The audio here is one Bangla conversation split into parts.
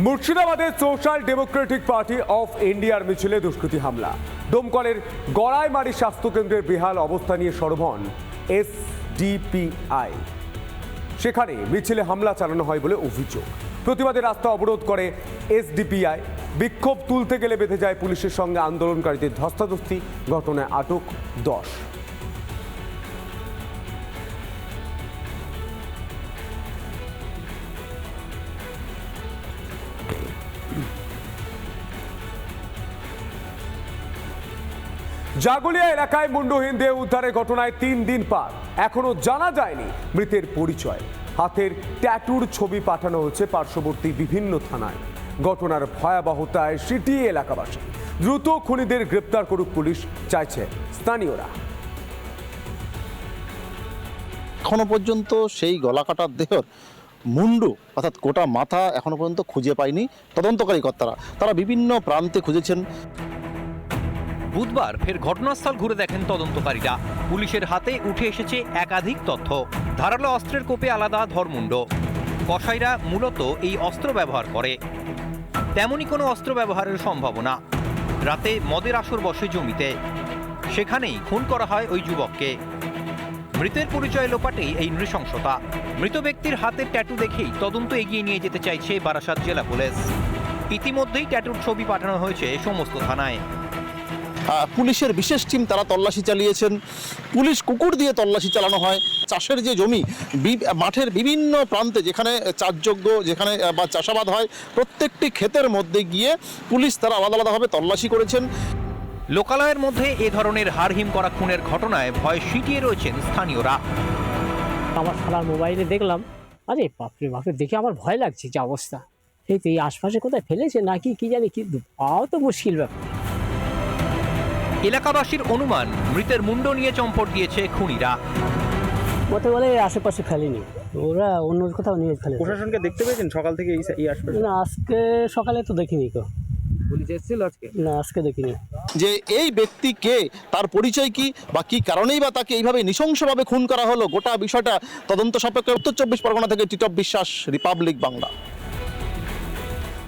মুর্শিদাবাদে সোশ্যাল ডেমোক্রেটিক পার্টি অফ ইন্ডিয়ার মিছিলে দুষ্কৃতী হামলা। দমকলের গড়াইমারি স্বাস্থ্যকেন্দ্রের বেহাল অবস্থা নিয়ে সরব হন এসডিপিআই। সেখানে মিছিলে হামলা চালানো হয় বলে অভিযোগ। প্রতিবাদে রাস্তা অবরোধ করে এসডিপিআই। বিক্ষোভ তুলতে গেলে বেঁধে যায় পুলিশের সঙ্গে আন্দোলনকারীদের ধস্তাধস্তি। ঘটনায় আটক 10। জাগুলিয়া এলাকায় মুন্ডহীন দেহ উদ্ধারের ঘটনায় 3 দিন পার, এখনো জানা যায়নি মৃতের পরিচয়। হাতের ট্যাটুর ছবি পাঠানো হচ্ছে পার্শ্ববর্তী বিভিন্ন থানায়। ঘটনার ভয়াবহতায় সিটিয়ে এলাকাবাসী। দ্রুত খুনিদের গ্রেপ্তার করুক পুলিশ, চাইছে স্থানীয়রা। এখনো পর্যন্ত সেই গলাকাটার দেহর মুন্ডু অর্থাৎ গোটা মাথা এখনো পর্যন্ত খুঁজে পায়নি তদন্তকারী কর্তারা। তারা বিভিন্ন প্রান্তে খুঁজেছেন। বুধবার ফের ঘটনাস্থল ঘুরে দেখেন তদন্তকারীরা। পুলিশের হাতে উঠে এসেছে একাধিক তথ্য। ধারালো অস্ত্রের কোপে আলাদা ধরমুণ্ড। কসাইরা মূলত এই অস্ত্র ব্যবহার করে। তেমনই কোনো অস্ত্র ব্যবহারের সম্ভাবনা। রাতে মদের আসর বসে জমিতে, সেখানেই খুন করা হয় ওই যুবককে। মৃতের পরিচয় লোপাটেই এই নৃশংসতা। মৃত ব্যক্তির হাতের ট্যাটু দেখেই তদন্ত এগিয়ে নিয়ে যেতে চাইছে বারাসাত জেলা পুলিশ। ইতিমধ্যেই ট্যাটুর ছবি পাঠানো হয়েছে সমস্ত থানায়। পুলিশের বিশেষ টিম তারা তল্লাশি চালিয়েছেন। পুলিশ কুকুর দিয়ে তল্লাশি চালানো হয়। চাষের যে জমি, মাঠের বিভিন্ন প্রান্তে যেখানে চাষযোগ্য, যেখানে বা চাষাবাদ হয়, প্রত্যেকটি ক্ষেতের মধ্যে গিয়ে পুলিশ তারা আলাদা আলাদাভাবে তল্লাশি করেছেন। লোকালয়ের মধ্যে এ ধরনের হাড়হিম করা খুনের ঘটনায় ভয়ে সিটিয়ে রয়েছেন স্থানীয়রা। আমার শালার মোবাইলে দেখলাম, আরে বাপরে বাপরে, দেখে আমার ভয় লাগছে যে অবস্থা। এই তো এই আশপাশে কোথায় ফেলেছে নাকি কি জানি, কিন্তু পাওয়া তো মুশকিল ব্যাপার। এলাকাবাসীর অনুমান, মৃতের মুন্ড নিয়ে চম্পট দিয়েছে খুনিরা। বলতে বলে আশেপাশে ফেলেনি, ওরা অন্য কোথাও নিয়ে ফেলে। প্রশাসনকে দেখতে পেয়েছেন সকাল থেকে এই আশপাশে? না, আজকে সকালে তো দেখিনি কেউ। পুলিশ এসেছিল আজকে? না, আজকে দেখিনি। যে এই ব্যক্তি কে, তার পরিচয় কি, বা কি কারণেই বা তাকে এইভাবে নৃশংসভাবে খুন করা হলো, গোটা বিষয়টা তদন্ত সাপেক্ষে। উত্তর 24 পরগনা থেকে টিটপ বিশ্বাস, রিপাবলিক বাংলা।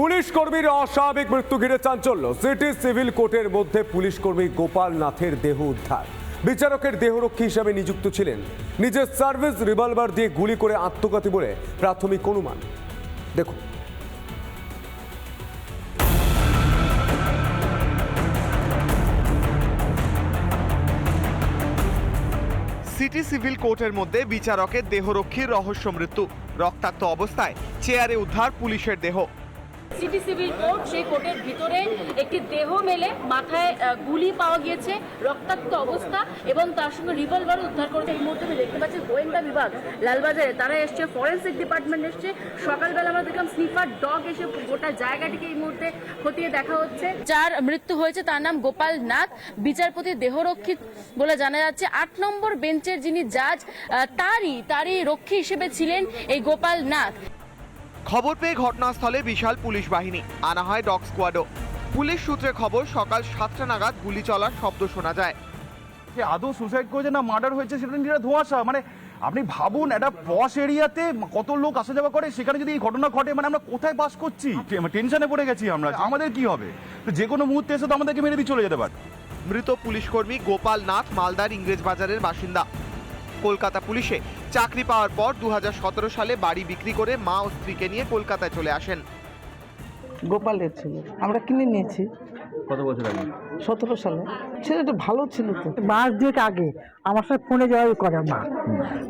পুলিশ কর্মীর অস্বাভাবিক মৃত্যু ঘিরে চাঞ্চল্য। সিটি সিভিল কোর্টের মধ্যে পুলিশ কর্মী গোপাল নাথের দেহ উদ্ধার। বিচারকের দেহরক্ষী হিসাবে নিযুক্ত ছিলেন। নিজের সার্ভিস রিভলভার দিয়ে গুলি করে আত্মঘাতী বলে প্রাথমিক অনুমান। দেখুন। সিটি সিভিল কোর্টের মধ্যে বিচারকের দেহরক্ষীর রহস্য মৃত্যু। রক্তাক্ত অবস্থায় চেয়ারে উদ্ধার পুলিশের দেহ। সিটি সিভিল কোর্ট, সেই কোর্টের ভিতরে একটি দেহ মেলে, মাথায় গুলি পাওয়া গিয়েছে, রক্তাক্ত অবস্থা, এবং তার সঙ্গে রিভলভার উদ্ধার করেছে। এই মুহূর্তে আমি দেখতে পাচ্ছি গোয়েন্দা বিভাগ লালবাজারে তারা এসছে, ফরেন্সিক ডিপার্টমেন্ট এসছে। সকালবেলা আমরা দেখলাম স্নিফার ডগ এসে গোটা জায়গাটিকে এই মুহূর্তে খতিয়ে দেখা হচ্ছে। যার মৃত্যু হয়েছে তার নাম গোপাল নাথ, বিচারপতি দেহরক্ষী বলে জানা যাচ্ছে। 8 নম্বর বেঞ্চের যিনি জাজ, তারই রক্ষী হিসেবে ছিলেন এই গোপাল নাথ। খবর পেয়ে ঘটনাস্থলে বিশাল পুলিশ বাহিনী আনা হয়, ডগ স্কোয়াডও। পুলিশ সূত্রে খবর, সকাল 7টা নাগাদ গুলি চলার শব্দ শোনা যায়। যে আদৌ সুসাইড করেছে না মার্ডার হয়েছে সেটা নিয়ে ধোঁয়াশা। মানে আপনি ভাবুন, একটা পশ এরিয়াতে কত লোক আসা যাওয়া করে, সেখানে যদি এই ঘটনা ঘটে, মানে আমরা কোথায় বাস করছি? টেনশনে পড়ে গেছি আমরা, আমাদের কি হবে? তো যে কোনো মুহূর্তে এসে তো আমাদেরকে মেরে দিয়ে চলে যেতে পারে। মৃত পুলিশ কর্মী গোপাল নাথ মালদার ইংরেজ বাজারের বাসিন্দা। কলকাতা পুলিশে চাকরি পাওয়ার পর 2017 সালে বাড়ি বিক্রি করে মা ও স্ত্রীকে নিয়ে কলকাতায় চলে আসেন। গোপালের ছিল, আমরা কিনে নিয়েছি। কত বছর আগে? 17 সালে। ছেলেটা ভালো ছিল তো। মাস 2 আগে আমার সাথে ফোনে যাওয়াই করে মা,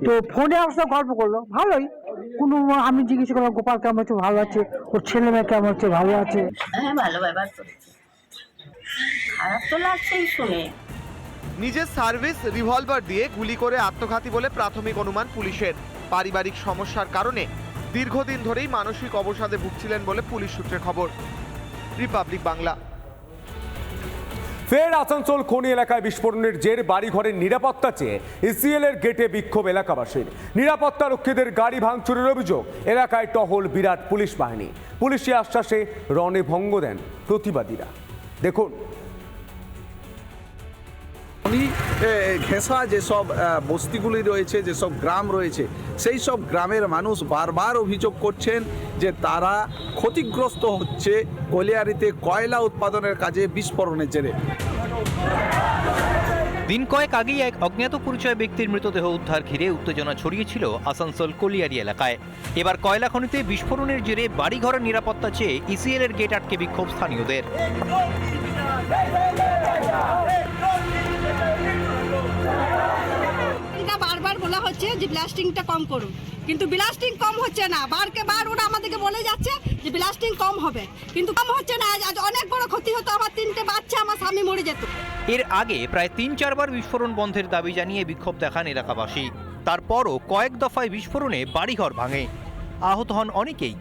তো ফোনে আমার সাথে গল্প করলো, ভালোই। কোনো আমি জিজ্ঞেস করলাম গোপাল কেমন হচ্ছে, ভালো আছে, ওর ছেলে মেয়ে কেমন হচ্ছে, ভালো আছে। হ্যাঁ, ভালো ব্যবহার করছে, খারাপ তো লাগছেই শুনে। নিজের সার্ভিস রিভলভার দিয়ে গুলি করে আত্মঘাতী বলে প্রাথমিক অনুমান পুলিশের। পারিবারিক সমস্যার কারণে দীর্ঘদিন ধরেই মানসিক অবসাদে ভুগছিলেন বলে পুলিশ সূত্রে খবর। রিপাবলিক বাংলা। ফের আসানসোল খনি এলাকায় বিস্ফোরণের জের বাড়িঘরের নিরাপত্তা চেয়ে ইসিএল এর গেটে বিক্ষোভ এলাকাবাসীর। নিরাপত্তা রক্ষীদের গাড়ি ভাঙচুরের অভিযোগ। এলাকায় টহল বিরাট পুলিশ বাহিনী। পুলিশি আশ্বাসে রণে ভঙ্গ দেন প্রতিবাদীরা। দেখুন। ঘেঁষা যেসব বস্তিগুলি রয়েছে, যেসব গ্রাম রয়েছে, সেই সব গ্রামের মানুষ বারবার অভিযোগ করছেন যে তারা ক্ষতিগ্রস্ত হচ্ছে কলিয়ারিতে কয়লা উৎপাদনের কাজে বিস্ফোরণের জেরে। দিন কয়েক আগেই এক অজ্ঞাত পরিচয় ব্যক্তির মৃতদেহ উদ্ধার ঘিরে উত্তেজনা ছড়িয়েছিল আসানসোল কলিয়ারি এলাকায়। এবার কয়লা খনিতে বিস্ফোরণের জেরে বাড়িঘরের নিরাপত্তা চেয়ে ইসিএল এর গেট আটকে বিক্ষোভ স্থানীয়দের। বারবার বলা হচ্ছে যে ব্লাস্টিংটা কম করুন, কিন্তু ব্লাস্টিং কম হচ্ছে না। বারকে বার ওরা আমাদেরকে বলে যাচ্ছে যে ব্লাস্টিং কম হবে, কিন্তু কম হচ্ছে না। আজ অনেক বড় ক্ষতি হতো, আমার 3টে বাচ্চা, আমার স্বামী মরে যেত। এর আগে প্রায় 3-4 বার বিস্ফোরণ বন্ধের দাবি জানিয়ে বিক্ষোভ দেখান এলাকাবাসী। তারপরও কয়েক দফায় বিস্ফোরণে বাড়িঘর ভাঙে, আহত হন অনেকেই।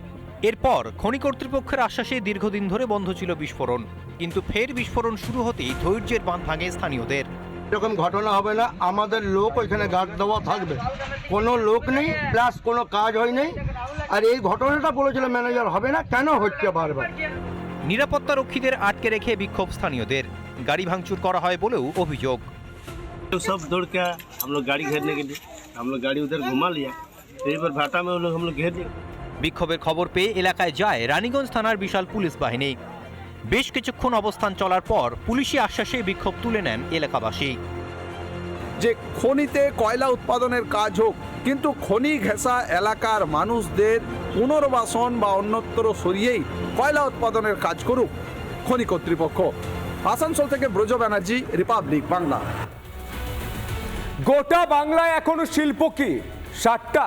এরপর খনি কর্তৃপক্ষের আশ্বাসে দীর্ঘদিন ধরে বন্ধ ছিল বিস্ফোরণ, কিন্তু ফের বিস্ফোরণ শুরু হতেই ধৈর্যের বাঁধ ভাঙে স্থানীয়দের। এরকম ঘটনা হবে না, আমাদের লোক ওইখানে গার্ড দেওয়া থাকবে, কোনো লোক নেই, প্লাস কোনো কাজ হয়নি। আর এই ঘটনাটা বলেছিল ম্যানেজার হবে না, কেন হচ্ছে বারবার? নিরাপত্তা রক্ষীদের আটকে রেখে বিক্ষোভ স্থানীয়দের, গাড়ি ভাঙচুর করা হয় বলেও অভিযোগ। सब दौड़ के हम लोग गाड़ी घेरने के लिए, हम लोग गाड़ी उधर घुमा लिया, यहीं पर भाटा में हम लोग घेर दिए। বিক্ষোভের খবর পেয়ে এলাকায় যায় রানীগঞ্জ থানার বিশাল পুলিশ বাহিনী। বেশ কিছুক্ষণ অবস্থান চলার পর পুলিশি আশ্বাসে বিক্ষোভ তুলে নেন এলাকাবাসী। যে খনিতে কয়লা উৎপাদনের কাজ হোক, কিন্তু খনি ঘেঁষা এলাকার মানুষদের পুনর্বাসন বা অন্যত্র সরিয়েই কয়লা উৎপাদনের কাজ করুক খনি কর্তৃপক্ষ। আসানসোল থেকে ব্রজ ব্যানার্জি, রিপাবলিক বাংলা। গোটা বাংলায় এখনো শিল্প কি? 60টা?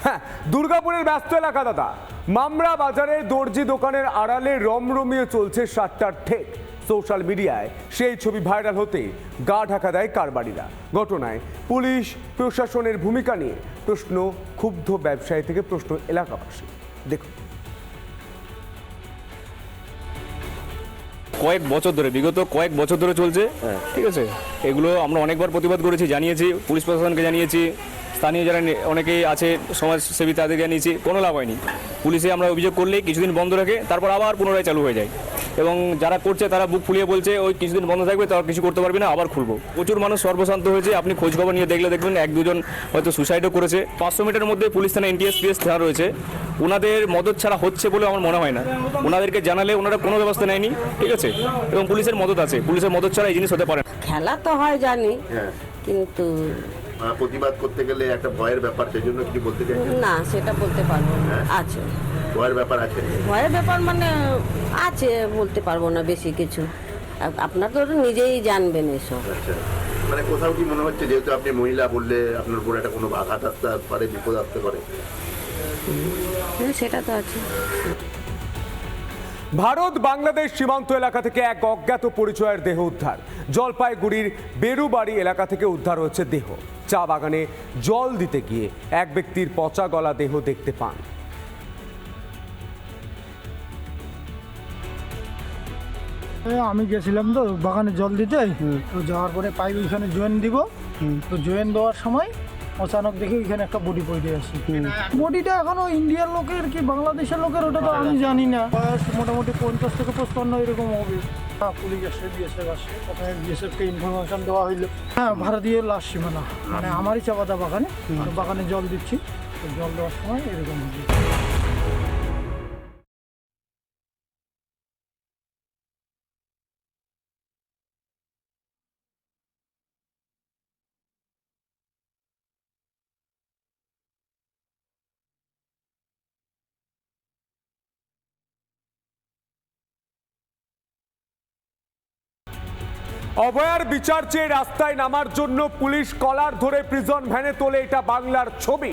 হ্যাঁ, দুর্গাপুরের ব্যস্ত এলাকা দাদা। মামরা বাজারের দর্জি দোকানের আড়ালে রমরমিয়ে চলছে 60টার ঠেক। সোশ্যাল মিডিয়ায় সেই ছবি ভাইরাল হতে গা ঢাকা দেয় কারবারিরা। ঘটনায় পুলিশ প্রশাসনের ভূমিকা নিয়ে প্রশ্ন ক্ষুব্ধ ব্যবসায়ী থেকে প্রশ্ন এলাকাবাসী। দেখুন, বিগত কয়েক বছর ধরে চলছে, ঠিক আছে। এগুলো আমরা অনেকবার প্রতিবাদ করেছি, জানিয়েছি, পুলিশ প্রশাসনকে জানিয়েছি, স্থানীয় যারা অনেকেই আছে সমাজসেবী তাদের জানিয়েছি, কোনো লাভ হয়নি। পুলিশে আমরা অভিযোগ করলেই কিছুদিন বন্ধ রাখে, তারপর আবার পুনরায় চালু হয়ে যায়। এবং যারা করছে তারা বুক ফুলিয়ে বলছে ওই কিছুদিন বন্ধ থাকবে, তারা কিছু করতে পারবে না, আবার খুলবো। প্রচুর মানুষ সর্বশান্ত হয়েছে। আপনি খোঁজখবর নিয়ে দেখলে দেখবেন 1-2 হয়তো সুসাইডও করেছে। 500 মিটারের মধ্যে পুলিশ থানা, NTS, PS থানা রয়েছে। ওনাদের মদত ছাড়া হচ্ছে বলে আমার মনে হয় না। ওনাদেরকে জানালে ওনারা কোনো ব্যবস্থা নেয়নি, ঠিক আছে। এবং পুলিশের মদত আছে, পুলিশের মদত ছাড়া এই জিনিস হতে পারে না। খেলা তো হয় জানি, কিন্তু প্রতিবাদ করতে গেলে একটা ভয়ের ব্যাপার, সেই জন্য কি বলতে চাই না, সেটা বলতে পারবো না। আছে ভয়ের ব্যাপার আছে, ভয়ের ব্যাপার মানে আছে, বলতে পারবো না বেশি কিছু। আপনার তো নিজেই জানবেন এসব। মানে কোথাও কি মনে হচ্ছে, যেহেতু আপনি মহিলা বললে আপনার উপর একটা কোনো আঘাত আসতে পারে, বিপদ আসতে পারে? সেটা তো আছে। ভারত বাংলাদেশ সীমান্ত এলাকা থেকে এক অজ্ঞাত পরিচয়ের দেহ উদ্ধার। জলপাইগুড়ির বেরুবাড়ি এলাকা থেকে উদ্ধার হচ্ছে দেহ। চা বাগানে জল দিতে গিয়ে এক ব্যক্তির পচা গলা দেহ দেখতে পান। আমি গেছিলাম তো বাগানে জল দিতে, তো যাওয়ার পরে পাইপ ওইখানে জয়েন দিব, তো জয়েন দেওয়ার সময় অচানক দেখি ওইখানে একটা বডি পড়ে আছে। বডিটা এখনো ইন্ডিয়ার লোকের কি বাংলাদেশের লোকের ওটা তো আমি জানি না। বয়স মোটামুটি 50 থেকে 55 এরকম হবে। পুলিশ আসছে, BSF আসছে, প্রথমে BSFকে ইনফরমেশন দেওয়া হইলো। হ্যাঁ, ভারতীয় লাশ সীমানা, মানে আমারই চা পাতা বাগানে, বাগানে জল দিচ্ছি, তো জল দেওয়ার সময় এরকম হবে। অভয়ার বিচার চেয়ে রাস্তায় নামার জন্য পুলিশ কলার ধরে প্রিজন ভ্যানে তোলে। এটা বাংলার ছবি,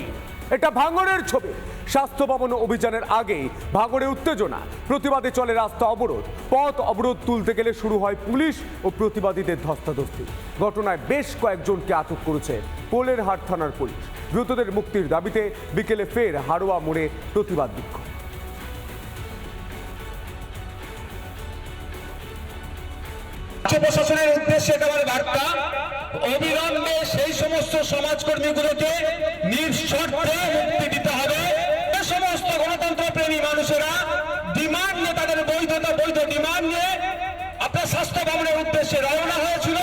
এটা ভাঙড়ের ছবি। স্বাস্থ্য ভবন অভিযানের আগেই ভাঙড়ে উত্তেজনা, প্রতিবাদে চলে রাস্তা অবরোধ। পথ অবরোধ তুলতে গেলে শুরু হয় পুলিশ ও প্রতিবাদীদের ধস্তাধস্তি। ঘটনায় বেশ কয়েকজনকে আটক করেছে পোলেরহাট থানার পুলিশ। দ্রুতদের মুক্তির দাবিতে বিকেলে ফের হাড়োয়া মোড়ে প্রতিবাদ বিক্ষোভ। প্রশাসনের উদ্দেশ্যে একেবারে বার্তা, অবিলম্বে সেই সমস্ত সমাজকর্মীগুলোকে নিঃশর্তে মুক্তি দিতে হবে। যে সমস্ত গণতন্ত্র প্রেমী মানুষেরা ডিমান্ড নিয়ে, তাদের বৈধ ডিমান্ড নিয়ে আপনার স্বাস্থ্য ভবনের উদ্দেশ্যে রওনা হয়েছিল,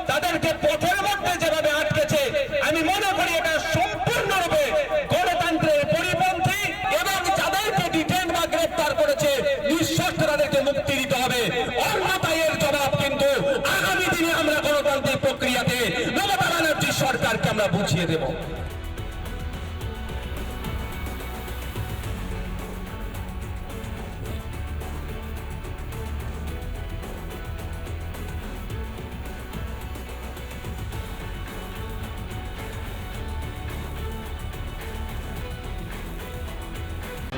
তাদেরকে পথের মধ্যে যেভাবে আটকেছে, আমি মনে করি এটা সম্পূর্ণরূপে আমরা বুঝিয়ে দেব।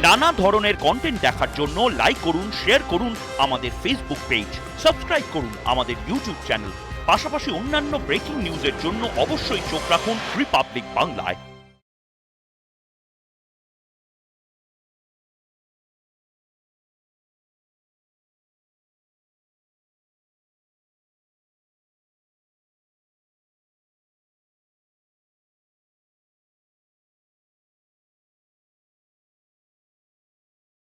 নানা ধরনের কন্টেন্ট দেখার জন্য লাইক করুন, শেয়ার করুন আমাদের ফেসবুক পেজ, সাবস্ক্রাইব করুন আমাদের ইউটিউব চ্যানেল। পাশাপাশি অন্যান্য ব্রেকিং নিউজের জন্য অবশ্যই চোখ রাখুন রিপাবলিক বাংলায়।